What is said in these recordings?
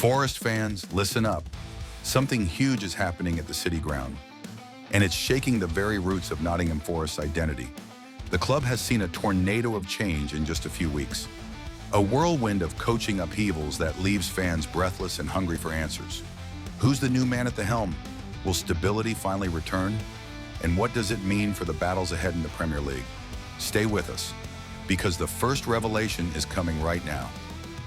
Forest fans, listen up. Something huge is happening at the City Ground, and it's shaking the very roots of Nottingham Forest's identity. The club has seen a tornado of change in just a few weeks. A whirlwind of coaching upheavals that leaves fans breathless and hungry for answers. Who's the new man at the helm? Will stability finally return? And what does it mean for the battles ahead in the Premier League? Stay with us, because the first revelation is coming right now.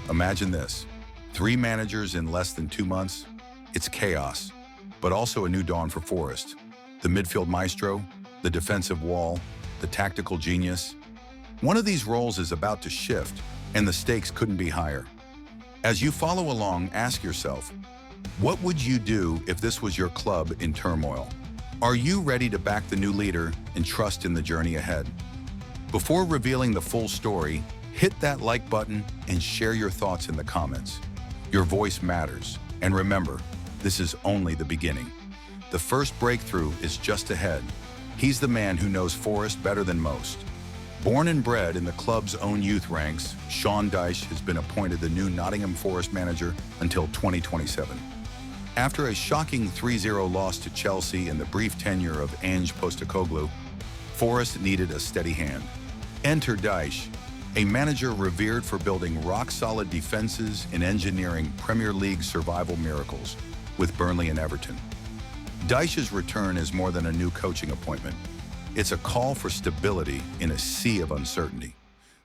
Imagine this: 3 managers in less than 2 months. It's chaos, but also a new dawn for Forest. The midfield maestro, the defensive wall, the tactical genius. One of these roles is about to shift, and the stakes couldn't be higher. As you follow along, ask yourself, what would you do if this was your club in turmoil? Are you ready to back the new leader and trust in the journey ahead? Before revealing the full story, hit that like button and share your thoughts in the comments. Your voice matters, and remember, this is only the beginning. The first breakthrough is just ahead. He's the man who knows Forest better than most. Born and bred in the club's own youth ranks, Sean Dyche has been appointed the new Nottingham Forest manager until 2027. After a shocking 3-0 loss to Chelsea in the brief tenure of Ange Postecoglou, Forest needed a steady hand. Enter Dyche, a manager revered for building rock-solid defenses and engineering Premier League survival miracles with Burnley and Everton. Dyche's return is more than a new coaching appointment. It's a call for stability in a sea of uncertainty.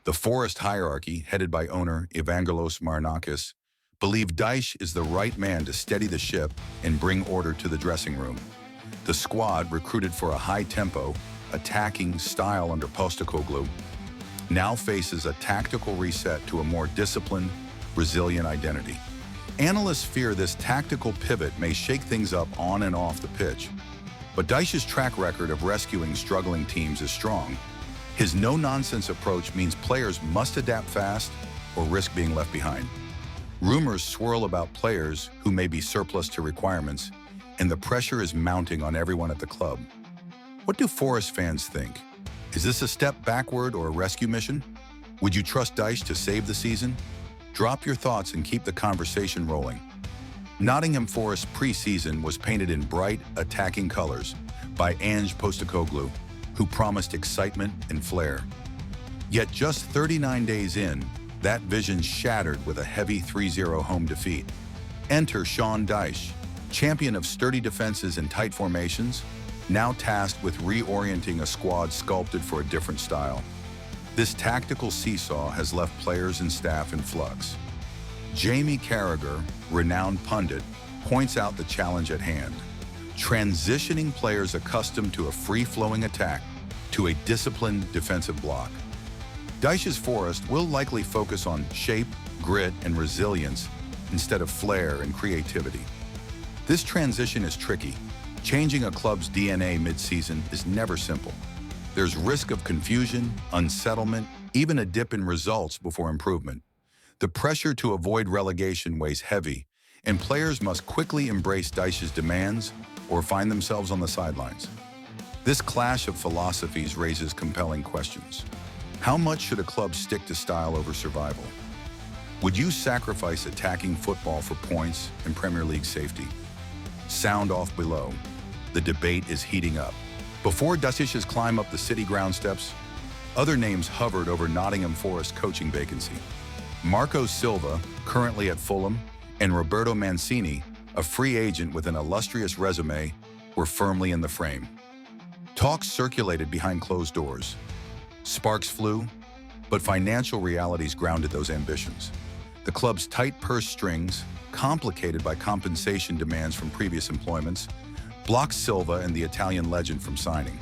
The Forest hierarchy, headed by owner Evangelos Marinakis, believe Dyche is the right man to steady the ship and bring order to the dressing room. The squad, recruited for a high-tempo, attacking style under Postecoglou, now faces a tactical reset to a more disciplined, resilient identity. Analysts fear this tactical pivot may shake things up on and off the pitch. But Dyche's track record of rescuing struggling teams is strong. His no-nonsense approach means players must adapt fast or risk being left behind. Rumors swirl about players who may be surplus to requirements, and the pressure is mounting on everyone at the club. What do Forest fans think? Is this a step backward or a rescue mission? Would you trust Dyche to save the season? Drop your thoughts and keep the conversation rolling. Nottingham Forest pre-season was painted in bright, attacking colors by Ange Postecoglou, who promised excitement and flair. Yet just 39 days in, that vision shattered with a heavy 3-0 home defeat. Enter Sean Dyche, champion of sturdy defenses and tight formations, now tasked with reorienting a squad sculpted for a different style. This tactical seesaw has left players and staff in flux. Jamie Carragher, renowned pundit, points out the challenge at hand: transitioning players accustomed to a free-flowing attack to a disciplined defensive block. Dyche's Forest will likely focus on shape, grit, and resilience instead of flair and creativity. This transition is tricky. Changing a club's DNA mid-season is never simple. There's risk of confusion, unsettlement, even a dip in results before improvement. The pressure to avoid relegation weighs heavy, and players must quickly embrace Dyche's demands or find themselves on the sidelines. This clash of philosophies raises compelling questions. How much should a club stick to style over survival? Would you sacrifice attacking football for points and Premier League safety? Sound off below. The debate is heating up. Before Dyche's climb up the City Ground steps, other names hovered over Nottingham Forest coaching vacancy. Marco Silva, currently at Fulham, and Roberto Mancini, a free agent with an illustrious resume, were firmly in the frame. Talks circulated behind closed doors. Sparks flew, but financial realities grounded those ambitions. The club's tight purse strings, complicated by compensation demands from previous employments, blocked Silva and the Italian legend from signing.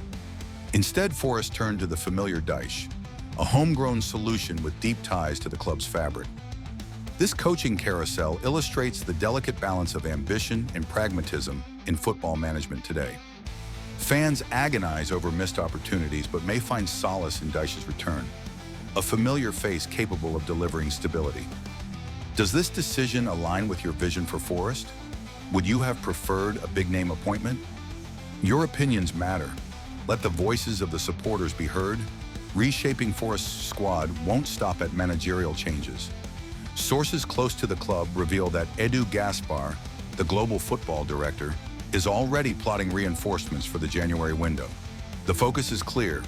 Instead, Forest turned to the familiar Dyche, a homegrown solution with deep ties to the club's fabric. This coaching carousel illustrates the delicate balance of ambition and pragmatism in football management today. Fans agonize over missed opportunities but may find solace in Dyche's return, a familiar face capable of delivering stability. Does this decision align with your vision for Forest? Would you have preferred a big-name appointment? Your opinions matter. Let the voices of the supporters be heard. Reshaping Forest's squad won't stop at managerial changes. Sources close to the club reveal that Edu Gaspar, the global football director, is already plotting reinforcements for the January window. The focus is clear: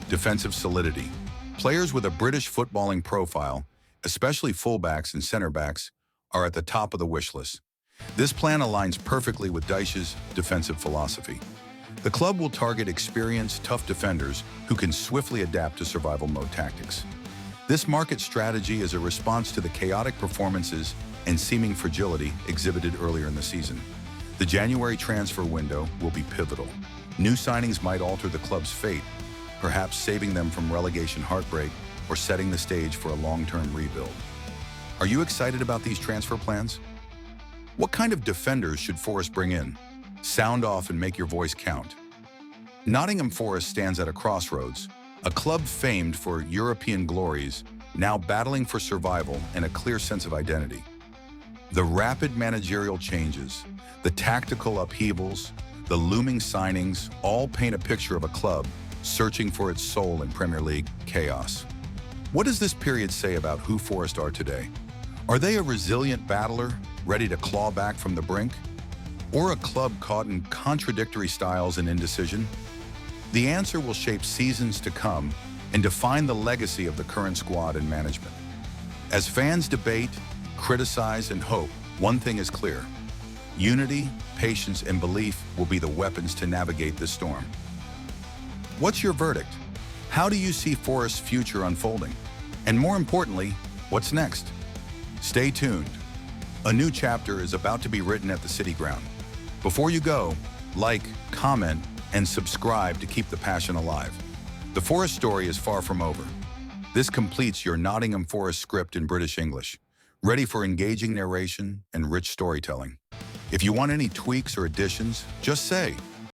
defensive solidity. Players with a British footballing profile, especially fullbacks and center backs, are at the top of the wish list. This plan aligns perfectly with Dyche's defensive philosophy. The club will target experienced, tough defenders who can swiftly adapt to survival mode tactics. This market strategy is a response to the chaotic performances and seeming fragility exhibited earlier in the season. The January transfer window will be pivotal. New signings might alter the club's fate, perhaps saving them from relegation heartbreak or setting the stage for a long-term rebuild. Are you excited about these transfer plans? What kind of defenders should Forest bring in? Sound off and make your voice count. Nottingham Forest stands at a crossroads, a club famed for European glories, now battling for survival and a clear sense of identity. The rapid managerial changes, the tactical upheavals, the looming signings all paint a picture of a club searching for its soul in Premier League chaos. What does this period say about who Forest are today? Are they a resilient battler, ready to claw back from the brink? Or a club caught in contradictory styles and indecision? The answer will shape seasons to come and define the legacy of the current squad and management. As fans debate, criticize, and hope, one thing is clear: unity, patience, and belief will be the weapons to navigate this storm. What's your verdict? How do you see Forest's future unfolding? And more importantly, what's next? Stay tuned. A new chapter is about to be written at the City Ground. Before you go, like, comment, and subscribe to keep the passion alive. The Forest story is far from over. This completes your Nottingham Forest script in British English, ready for engaging narration and rich storytelling. If you want any tweaks or additions, just say.